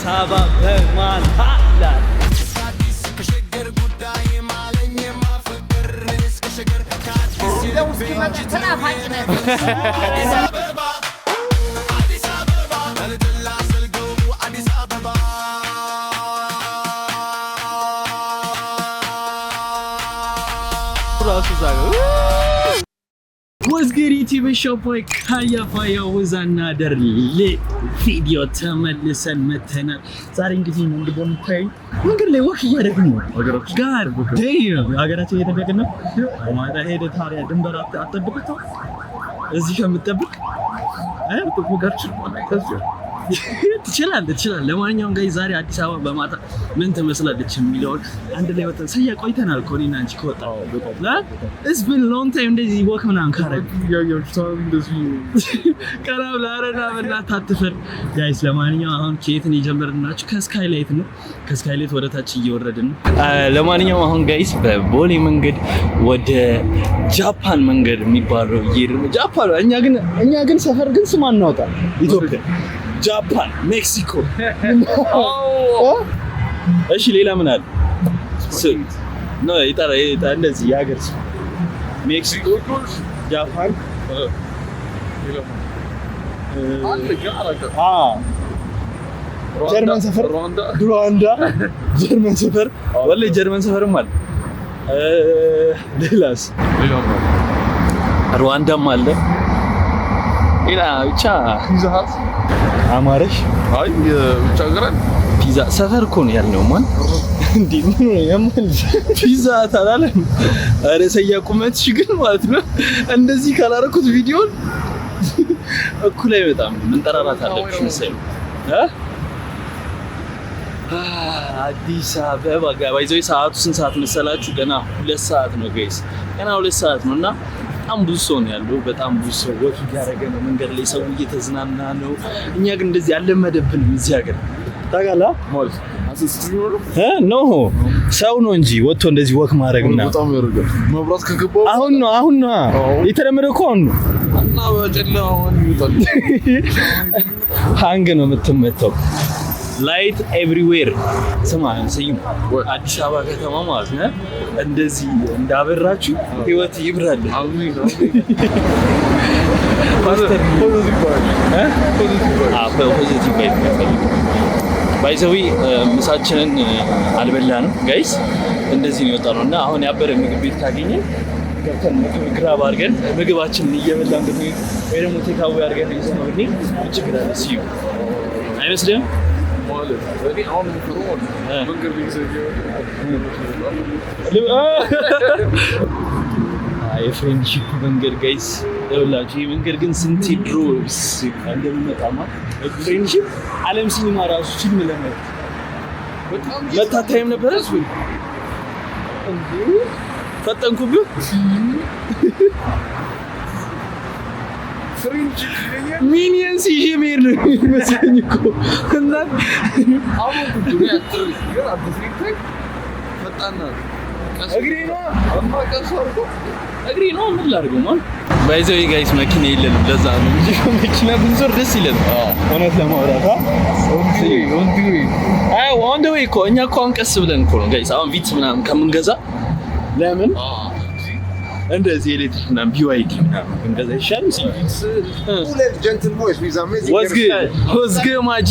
አበባ በማታ What's good YouTube? It's your boy Kaya Faya was another lit video ተመልሰን መተናል። ዛሬ እንግዲህ እንደምታይ መንገድ ላይ ወክ እያደረግን ነው። ጋር ዴም ሀገራችን እየተደረገ ነው። ማታ ሄደ ታዲያ ድንበር አትጠብቅተው እዚህ ከምትጠብቅ ጥቁጋችን ትችላለህ። ለማንኛውም ጋይ ዛሬ አዲስ አበባ በማታ ምን ትመስላለች የሚለውን አንድ ላይ ወጣን። ሰያ ቆይተናል እኮ እኔና አንቺ ከወጣው it's been long time እንደዚህ ወክ ምናምን ካረግ ያያችሁ እንደዚህ ቀራብ ላረና በእናትህ አትፈር ጋይስ። ለማንኛውም አሁን ከየትን የጀመርናችሁ ከስካይላይት ነው። ከስካይላይት ወደ ታች እየወረድን ነው። ለማንኛውም አሁን ጋይስ በቦሌ መንገድ ወደ ጃፓን መንገድ የሚባለው ይሄድን ጃፓን እኛ ግን ሰፈር ግን ስም አናወጣ ኢትዮጵያ ጃፓን ሜክሲኮ እሺ ሌላ ምን አለ ነው ይጣራ እንደዚህ ያገር ሜክሲኮ ጃፓን ጀርመን ሰፈር ሩዋንዳ ጀርመን ሰፈር ወለ ጀርመን ሰፈርም አለ ሌላስ ሩዋንዳም አለ ኢላ ብቻ ፒዛሃት አማረሽ አይ ብቻ ገራን ፒዛ ሰፈር እኮ ነው ያልነው ማን እንዴ ምን ያማል ፒዛ ታላለ አረ ሰያ ቁመትሽ ግን ማለት ነው እንደዚህ ካላረኩት ቪዲዮን እኩል አይመጣም እንጠራራት አለብሽ መሰለኝ አዲስ አበባ ጋባይዘው ሰዓቱ ስንት ሰዓት መሰላችሁ? ገና 2 ሰዓት ነው ጋይስ፣ ገና 2 ሰዓት ነውና በጣም ብዙ ሰው ነው ያለው። በጣም ብዙ ሰው ወክ እያደረገ ነው፣ መንገድ ላይ ሰው እየተዝናና ነው። እኛ ግን እንደዚህ ያለመደብንም እዚህ ሀገር ታውቃለህ ማለት ኖ ሰው ነው እንጂ ወጥቶ እንደዚህ ወክ ማድረግና በጣም ያደርጋል። መብራት ከገባው አሁን ነው የተለመደው እኮ አሁን ነው እና በጨለማው ይወጣል። ሃንግ ነው የምትመተው ላይት ኤቭሪዌር ስማ ሰይም አዲስ አበባ ከተማ ማለት ነው እንደዚህ እንዳበራችሁ ህይወት ይብራል። አሜን ፓስተር ፖዚቲቭ ቫይብ ባይዘዊ ምሳችንን አልበላንም ጋይስ፣ እንደዚህ ነው የወጣነውና አሁን ያበረ ምግብ ቤት ካገኘን ገብተን ግራብ አድርገን ምግባችንን እየበላን ወይ ደግሞ ቴካዌ አድርገን ይዘነው ችግር አለ ሲዩ አይመስልም? ማለት እኔ አሁን ፍሮን መንገድ ቢዘገው የፍሬንድሺፕ መንገድ ጋይስ ይኸውላችሁ፣ ይሄ መንገድ ግን ስንት ድሮስ እንደሚመጣማ ፍሬንድሺፕ ዓለም ሲኒማ ራሱ ፊልም ለማየት በጣም መታታይም ነበር እሱ እንዴ ፈጠንኩብህ ፍሬንድሺፕ ሚኒየንስ ይሄ ሜር ነው መሰለኝ እኮ እና አሁን ዱንያ ጥሪ ግን አብፍሪክ ፈጣና እግሬ ነው ምን ላድርገው ማለት ባይዘው ጋይስ መኪና የለንም ለዛ ነው እንጂ መኪና ብንዞር ደስ ይላል እውነት ለማውራት ወንድ ወይ እኮ እኛ እኮ አንቀስ ብለን እኮ ነው ጋይስ አሁን ቪትስ ምናምን ከምንገዛ ለምን እንደዚህ ኤሌክትሪክ ምናምን BYD ምናምን እንገዛ ይሻል እንጂ ሁለት ጀንትል ቦይስ ዊዝ አሜዚንግ what's good ማጂ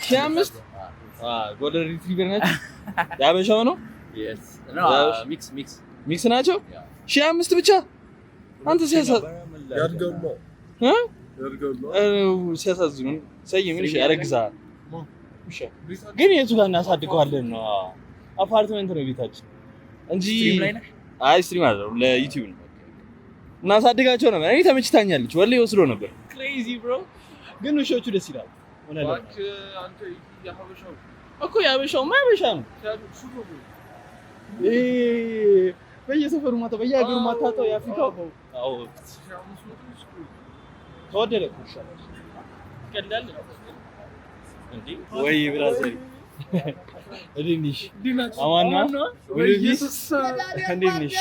ሻምስት ጎልደን ሪትሪቨር ናቸው። ያበሻው ነው ሚክስ ናቸው። 5 ብቻ አንተ ሲያሳዝኑ ሰይም እሺ ያረግዛል። ግን የቱ ጋር እናሳድገዋለን ነው? አፓርትመንት ነው ቤታችን እንጂ አይ ስትሪም አይደለም ለዩቲዩብ ነው። እናሳድጋቸው ነበር። እኔ ተመችታኛለች ወላሂ ወስዶ ነበር። ክሬዚ ብሮ ግን ውሾቹ ደስ ይላል። ወላሂ አንተ ያበሻው እኮ ያበሻው ማበሻ ነው። በየሰፈሩ ማታ በየሀገሩ ማታጣው ያፍሪካው አዎ ተወደደ እኮ ይሻላል። ቀላል እንዴ ወይ ብራዘር እድንሽ አማን ነው ኢየሱስ እንዴንሽ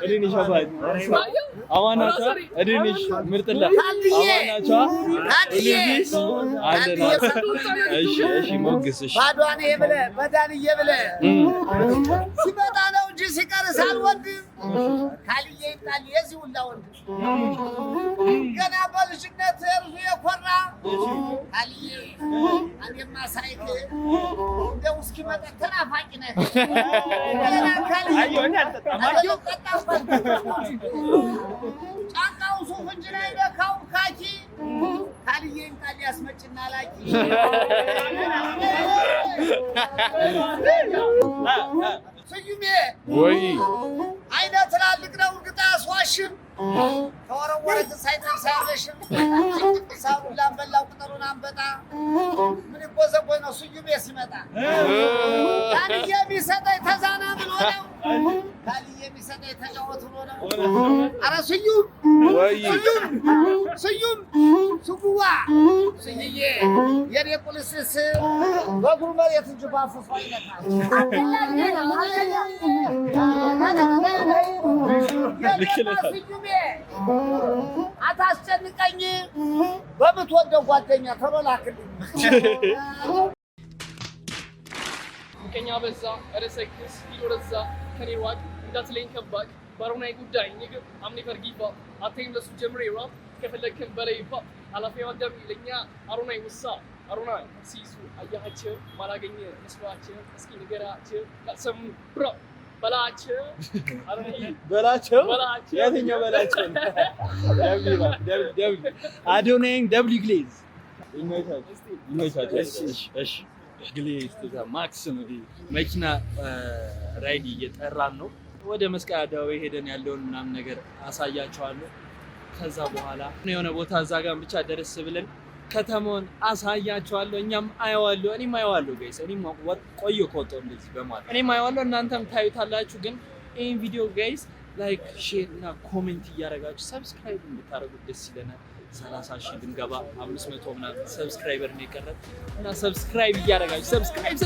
እድንሽ አባይ አማናቻ እድንሽ ምርጥላ አማናቻ እድንሽ አደና እሺ እሺ ሞግስሽ ባዷን ይብለ በዳን ይብለ ሲመጣ ነው እንጂ ሲቀርስ አልወድም ካልዬ ይጣል የዚህ ሁላ ወንድ ገና በልጅነት እርሱ የኮራ ካልዬ አንዴማ ሳይክ እንደው እስኪመጣ ተናፋቂ ነህ ገና ካልዬ አየሁኝ አልጠጣም ጫንቃው ሱፍ እንጂ ላይ ለካው ካኪ ካልዬ ይጣል ያስመጭና ላኪ ስዩሜ ወይ አይነ ትላልቅ ነው እርግጥ አስዋሽም ተወረወረ ሳይጠብስ አይረሽም ሳሩን ላንበላው ቅጠሉን አንበጣ ምን ይቆዘቆይ ነው ስዩሜ ሲመጣ ካልዬ የሚሰጠኝ ተዛና ብሎ ነው ካልዬ የሚሰጠኝ ተጫወት ብሎ ነው ኧረ ስዩም ወይ ስዩም ስጉዋ ስይዬ የኔ ቁልስስ በእግሩ መሬት እንጂ ባፉ አይነካም ስዩሜ አታስጨንቀኝ በምትወደው ጓደኛ ተበላክልኝ ከኛ በዛ ረሰክስ ይወረዛ ከኔ ዋቅ እንዳትለኝ ከባክ ባሮናይ ጉዳይ ንግብ አምኔ ፈርጊባ አተይም ለሱ ጀምሬ ራፕ ከፈለክም በለይባ አላፊያ ወደም ለኛ አሮናይ ውሳ አሮናይ ሲሱ አያቸው ማላገኘ መስዋዕቸው እስኪ ንገራቸው ቀሰም ብሮ በላቸው በላቸው የትኛው በላቸው ደብል አዶናይ ደብል ግሌዝ እሺ ግሌዝ ማክስ ነው መኪና ራይድ እየጠራን ነው ወደ መስቀል አደባባይ ሄደን ያለውን ምናምን ነገር አሳያቸዋለሁ ከዛ በኋላ የሆነ ቦታ እዛ ጋር ብቻ ደረስ ብለን ከተማውን አሳያቸዋለሁ እኛም አየዋለሁ እኔም አየዋለሁ ጋይስ እኔም ቆየ ከወጣሁ እንደዚህ በማለት እኔም አየዋለሁ እናንተም ታዩታላችሁ ግን ይሄን ቪዲዮ ጋይስ ላይክ ሼር እና ኮሜንት እያደረጋችሁ ሰብስክራይብ እንድታደርጉት ደስ ይለናል 30,000 ልንገባ 500 ምናምን ሰብስክራይበር ነው የቀረን እና ሰብስክራይብ እያደረጋችሁ ሰብስክራይብ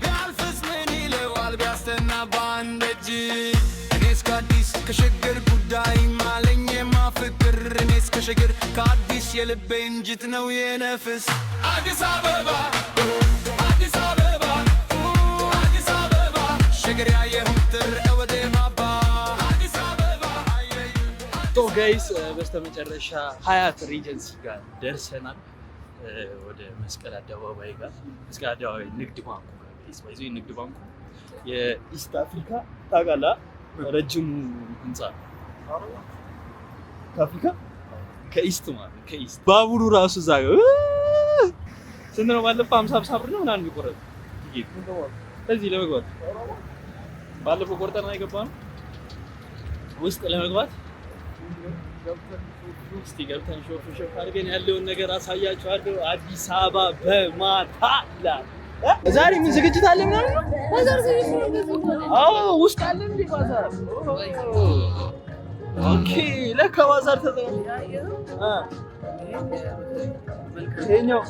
ያልፍስ ምን ይለዋል ቢያስተና ባንደጅ እኔስ ከአዲስ ከሸገር ጉዳይ ማለኝ የማፍቅር እኔስ ከሸገር ከአዲስ የልቤ እንጅት ነው የነፍስ አዲስ አበባ አዲስ አበባ አዲስ አበባ ሸገር ያየሁትር ወደ ማባ አዲስ አበባ ቶ ጋይስ በስተመጨረሻ ሀያት ሪጀንሲ ጋር ደርሰናል ወደ መስቀል አደባባይ ጋር መስቀል አደባባይ ንግድ ባንኩ ጋር ንግድ ባንኩ የኢስት አፍሪካ ታጋላ ረጅሙ ህንጻ ከአፍሪካ ከኢስት ማለት ከኢስት ባቡሩ ራሱ እዛ ጋር ስንት ነው ባለፈው 50 ብር ነው ምናምን የሚቆረጥ እዚህ ለመግባት ባለፈው ቆርጠን አይገባም ውስጥ ለመግባት እስቲ ገብተን ሾፍ አድርገን ያለውን ነገር አሳያችኋለሁ አዲስ አበባ በማታ ይላል ዛሬ ምን ዝግጅት አለ ምናምን ነው ባዛር ዝግጅት ነው አዎ ውስጥ አለ እንዴ ባዛር ኦኬ ለካ ባዛር ተዘጋጅ ይሄኛው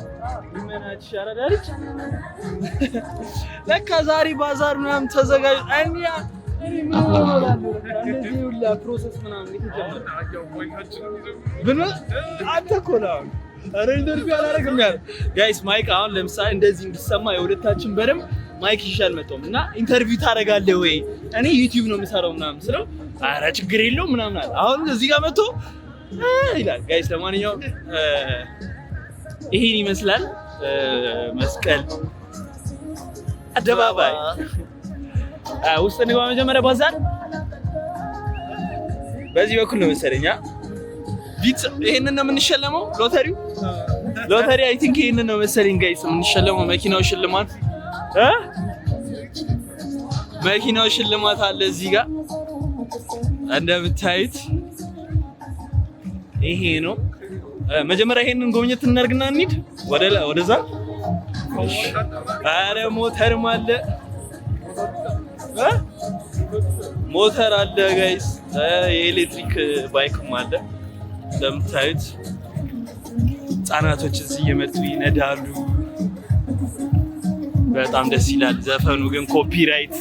ይመናች ያራዳልች ለካ ዛሬ ባዛር ምናምን ተዘጋጅ አንያ ምን ሆነላል እንደዚህ ሁላ ፕሮሰስ ምናምን የተጀመረ ምን አተኮላው አረ ኢንተርቪው አላደርግም ያለ ጋይስ ማይክ አሁን ለምሳሌ እንደዚህ እንዲሰማ የሁለታችን በደም ማይክ ይሻል መጣው እና ኢንተርቪው ታደርጋለህ ወይ እኔ ዩቲዩብ ነው የምሰራው ምናምን ስለው አረ ችግር የለውም ምናምን አለ አሁን እዚህ ጋር መጥቶ ይላል ጋይስ ለማንኛውም ይሄን ይመስላል መስቀል አደባባይ ውስጥ ንግባ መጀመሪያ ባዛር በዚህ በኩል ነው መሰለኛ ቢት ይሄንን ነው የምንሸለመው ሎተሪ አይ ቲንክ ይሄንን ነው መሰለኝ ጋይስ የምንሸለመው መኪናው ሽልማት መኪናው ሽልማት አለ እዚህ ጋር እንደምታዩት ይሄ ነው መጀመሪያ ይሄንን ጎብኘት እናርግና እንሂድ ወደዛ አረ ሞተርም አለ ሞተር አለ ጋይስ የኤሌክትሪክ ባይክም አለ እንደምታዩት ህጻናቶች እዚህ እየመጡ ይነዳሉ። በጣም ደስ ይላል። ዘፈኑ ግን ኮፒራይት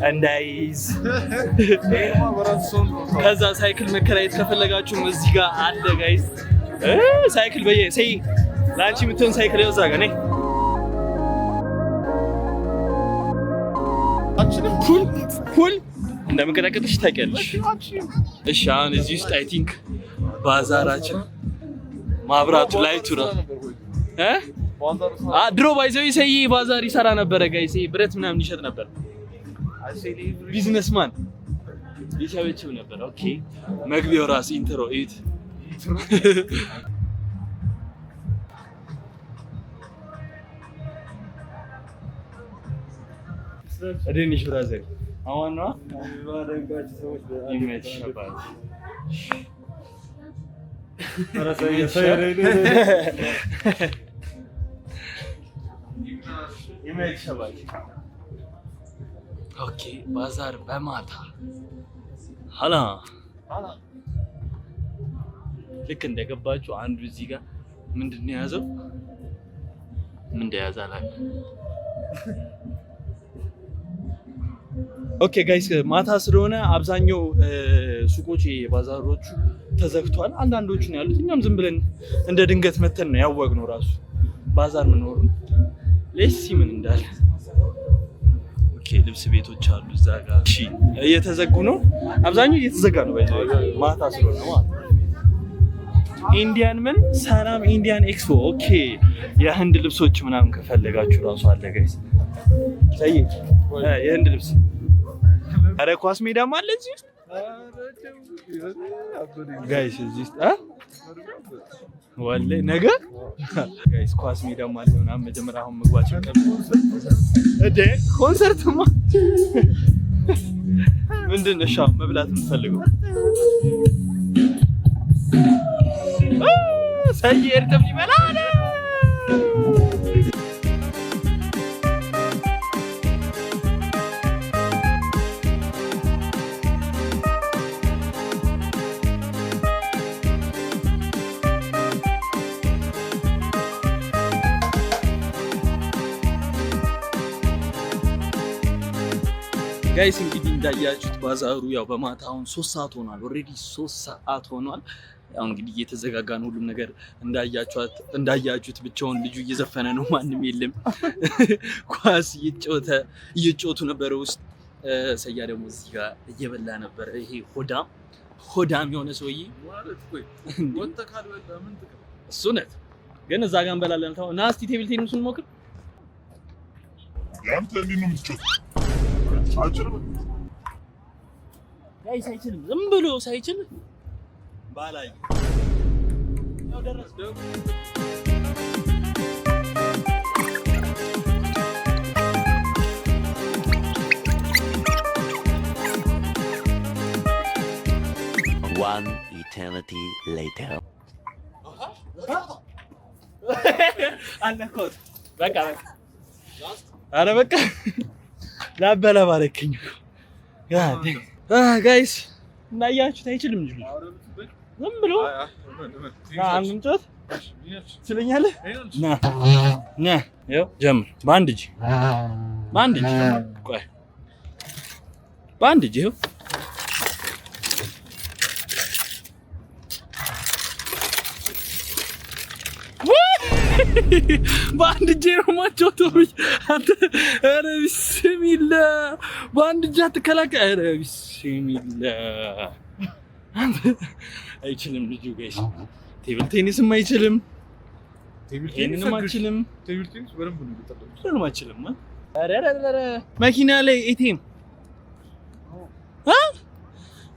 እንዳይዝ። ከዛ ሳይክል መከራየት ከፈለጋችሁ እዚህ ጋር አለ ጋይስ። ሳይክል በየሰይ ላንቺ የምትሆን ሳይክል ያው እዛ ጋር ነኝ። ኩል እንደምንቀጠቅጥሽ ታውቂያለሽ። እሺ አሁን እዚህ ውስጥ አይ ቲንክ ባዛራችን ማብራቱ ላይ ቱራ ድሮ ባይዘው ይሰይ ባዛር ይሰራ ነበረ ጋይስ። ብረት ምናምን ይሸጥ ነበር። ቢዝነስማን ይሰበችው ነበር። ኦኬ መግቢያው ራስ ኢንትሮ ኢት አደንሽ ብራዘር አዋና ባረጋች ሰዎች ይመችሻል። ኦኬ ባዛር በማታ ሀላ ልክ እንደገባችሁ አንዱ እዚህ ጋር ምንድን ነው የያዘው? ምን እንደያዘ አላውቅም። ኦኬ ጋይስ ማታ ስለሆነ አብዛኛው ሱቆች ባዛሮቹ ተዘግቷል። አንዳንዶቹ ነው ያሉት። እኛም ዝም ብለን እንደ ድንገት መተን ነው ያወቅነው ራሱ ባዛር መኖሩን። ሌሲ ምን እንዳለ ኦኬ ልብስ ቤቶች አሉ እዛ ጋር። እሺ እየተዘጉ ነው። አብዛኛው እየተዘጋ ነው ማታ ስለሆነ ማለት ነው። ኢንዲያን ምን ሰላም ኢንዲያን ኤክስፖ ኦኬ የህንድ ልብሶች ምናምን ከፈለጋችሁ ራሱ አለ ጋይስ። ሳይ የህንድ ልብስ አረ ኳስ ሜዳም አለ እዚህ ውስጥ ጋይስ። እዚህ ውስጥ ወለ ነገ ጋይስ ኳስ ሜዳም አለ ምናምን። መጀመሪያ አሁን ምግባችን እዴ ኮንሰርትማ ምንድን ነው ሻው መብላት የምትፈልገው? ሰይር ተብሊ በላለ ጋይስ እንግዲህ እንዳያችሁት ባዛሩ ያው በማታውን 3 ሰዓት ሆኗል። ኦሬዲ 3 ሰዓት ሆኗል። ያው እንግዲህ እየተዘጋጋ ነው ሁሉም ነገር እንዳያችሁት ብቻውን ልጁ እየዘፈነ ነው፣ ማንም የለም። ኳስ እየጮቱ ነበር ውስጥ። ሰያ ደግሞ እዚህ ጋር እየበላ ነበር። ይሄ ሆዳም የሆነ ሰውዬ ማለት ወጣ ካልበላ ምን ጥቅም? እሱ ነው ግን እዛ ጋር እንበላለን። ታው እና እስቲ ቴብል ቴኒሱን ሞክር። ያንተ እንዴት ነው የምትጮህ? ጋይስ አይችልም፣ ዝም ብሎ ሳይችል ባላይ ያው ደረስ ደው One eternity later. አለኮት በቃ አረ በቃ ላበላ ባረከኝ ጋይስ። እንዳያችሁት አይችልም እንጂ ዝም ብሎ አንዱን ጮት ስለኛለ ና ያው ጀምር። በአንድ እጅ ቆይ በአንድ እጅ ይኸው በአንድ እጄ ነው ማጮተው። አንተ ኧረ ቢስሚላ በአንድ እጅ አትከላከል። ኧረ ቢስሚላ አይችልም ልጁ ጋይስ። ቴብል ቴኒስም አይችልም፣ ቴኒስም አይችልም፣ ቴብል ቴኒስ በደንብ ነው የምትጠቀመው አይችልም። ኧረ መኪና ላይ ኤቲኤም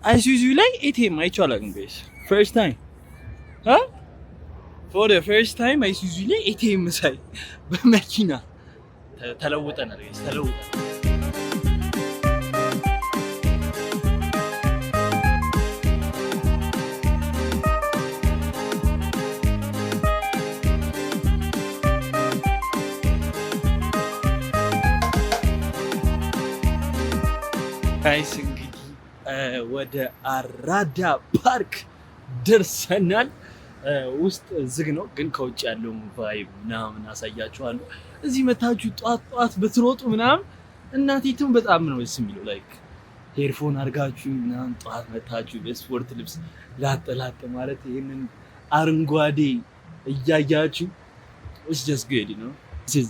አይሱዙ ላይ ኤቲኤም አይቼው አላውቅም ጋይስ። ፈርስት ታይም for the first time አይሱዙ ላይ ኤቲኤም ሳይ በመኪና ተለውጠናል ጋይስ፣ ተለውጠናል። ጋይስ እንግዲህ ወደ አራዳ ፓርክ ደርሰናል። ውስጥ ዝግ ነው፣ ግን ከውጭ ያለው ቫይብ ምናምን አሳያችኋለሁ። እዚህ መታችሁ ጧት ብትሮጡ ምናምን እናቴቱን በጣም ነው ደስ የሚለው። ላይክ ሄድፎን አድርጋችሁ ምናምን ጧት መታችሁ በስፖርት ልብስ ላጥ ማለት ይሄንን አረንጓዴ እያያችሁ it's just good, you know. This is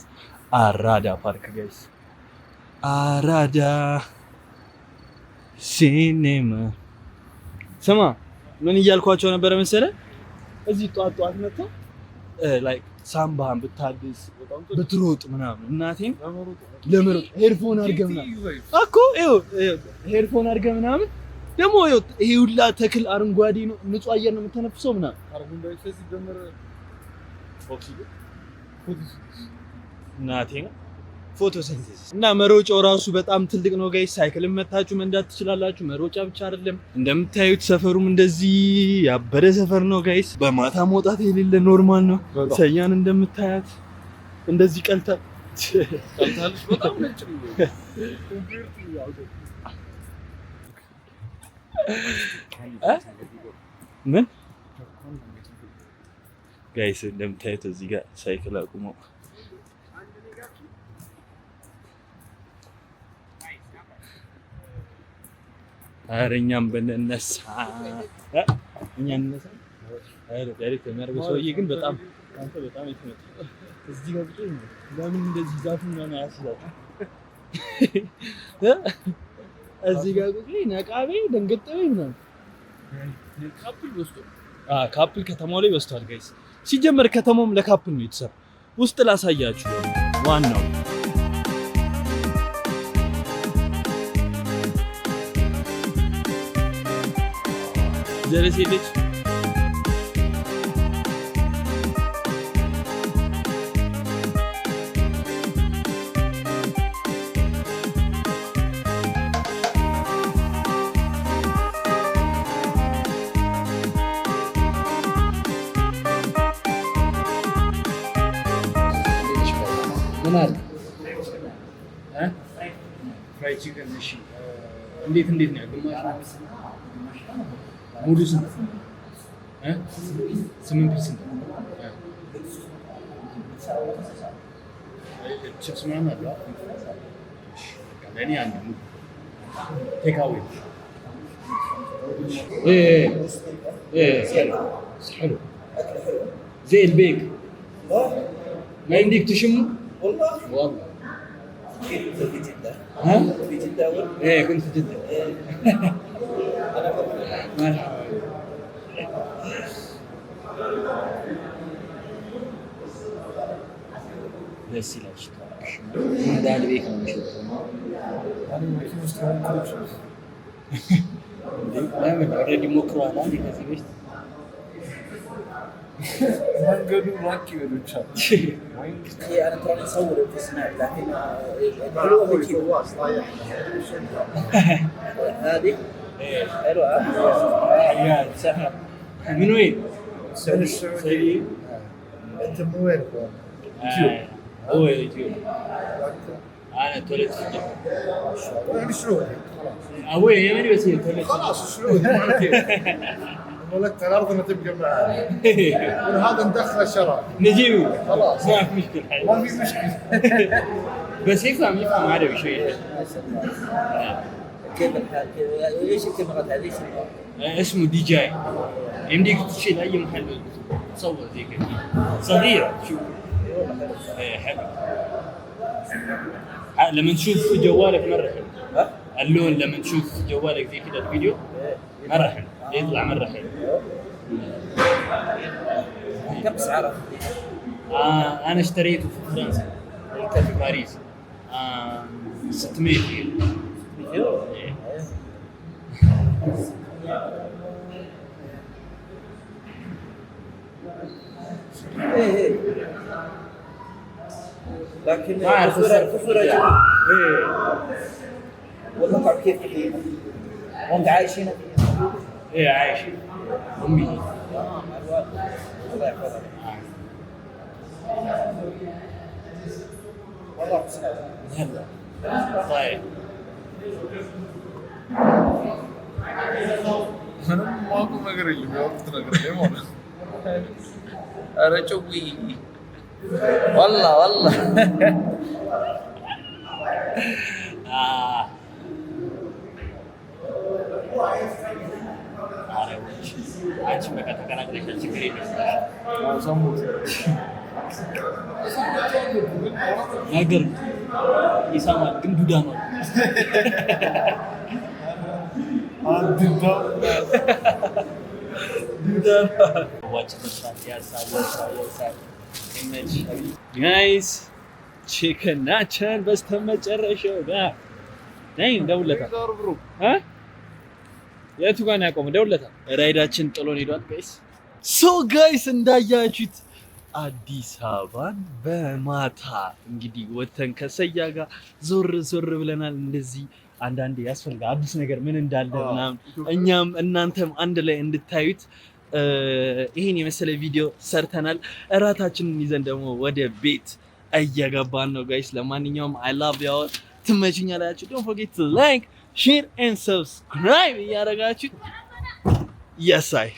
Arada Park, guys. Arada Cinema. ስማ ምን እያልኳቸው ነበር መሰለህ? እዚህ ጧት መጥተው ላይክ ሳምባህን ብታድስ ብትሮጥ ምናምን እናቴን ለመሮጥ ሄድፎን አድርገህ ምናምን እኮ ሄድፎን አድርገህ ምናምን ደግሞ ይሄ ሁላ ተክል አረንጓዴ ነው፣ ንጹህ አየር ነው የምትተነፍሰው ምናምን እናቴን ፎቶሲንቴሲስ እና መሮጫው ራሱ በጣም ትልቅ ነው ጋይስ። ሳይክልም መታችሁ መንዳት ትችላላችሁ። መሮጫ ብቻ አይደለም፣ እንደምታዩት ሰፈሩም እንደዚህ ያበደ ሰፈር ነው ጋይስ። በማታ መውጣት የሌለ ኖርማል ነው። ሰያን እንደምታያት እንደዚህ ቀልታለች በጣም ነጭ ነው። ምን ጋይስ እንደምታዩት እዚህ ጋር ሳይክል አቁመው አረኛም በነሳ እኛ እንነሳ ዳይሬክት የሚያደርገው ሰውዬ ግን በጣም አንተ በጣም ይተመጣ እዚህ ጋር ብቻ ለምን እንደዚህ ዛፉን ነው ያስዛችሁ? እዚህ ጋር ቁጭ ነቃቤ ደንገጠበ ምናምን ካፕል ከተማው ላይ በስቷል ጋይስ። ሲጀመር ከተማውም ለካፕል ነው የተሰራው። ውስጥ ላሳያችሁ ዋናው ጀለሴ ልጅ ምን አለ ፍራይ ቺከን እሺ እንዴት ነው ግማሽ ሙሉ ስንት 8 ፒስ ነው ቺፕስ ምናምን አለ ለኔ አንድ ሙሉ ቴክ አዌይ حلو زي البيك ما يمديك تشمه والله كنت في جدة ها؟ في جدة أول؟ إيه كنت في جدة أنا مرحبا بس لا اشتراك هذا اللي بيك أنا شوف أنا ما كنت مستوعب كل شيء لا من already مكروه هذه كذي بس ما نقولوا راكي ولا تشات انا ترى اصور في سناب لكن حلوه كذا واس طايح هذه حلوه حياك سهل من وين؟ من السعوديه انت من وين؟ هو يوتيوب انا تولدت في جده يعني شلون؟ ابوي يمني بس تولدت خلاص شلون؟ ولدت الارض ما تبقى معانا وهذا ندخل شراب نجيبه خلاص ما في مشكله ما في مشكله بس يفهم عربي شويه كيف الحال ايش الكاميرات هذه اسمه دي جاي يمديك تشيل اي محل تصور زي كذا صغيره شوف حلو لما نشوف جوالك مره حلو اللون لما نشوف جوالك زي كذا الفيديو مره حلو يطلع مرة حلو. كم سعره؟ أنا اشتريته في فرنسا. في باريس. 600 يورو. إيه. لكن ما أعرف كفر إيه. والله كيف كثير. وأنت عايش هنا؟ ايه عايش امي الله يحفظك والله يلا طيب انا ماكو مغري اللي بيوقف نغري رجوي والله አንቺ በቃ ተከራክረሻል ችግር የለም ነገር ይሰማል ግን ዱዳ ነው ጋይስ ቺክን ናቸን በስተመጨረሻው ጋር ነይ ደውለታ የቱ ጋር ነው ያቆመው? ደውለታ ራይዳችን ጥሎን ሄዷል ጋይስ። ሶ ጋይስ እንዳያችሁት አዲስ አበባን በማታ እንግዲህ ወተን ከሰያ ጋር ዞር ብለናል። እንደዚህ አንዳንዴ ያስፈልጋል አዲስ ነገር ምን እንዳለ ምናምን እኛም እናንተም አንድ ላይ እንድታዩት ይሄን የመሰለ ቪዲዮ ሰርተናል። እራታችንን ይዘን ደግሞ ወደ ቤት እየገባን ነው ጋይስ። ለማንኛውም I love you all ትመችኛላችሁ። don't forget to like share and subscribe እያደረጋችሁ yes I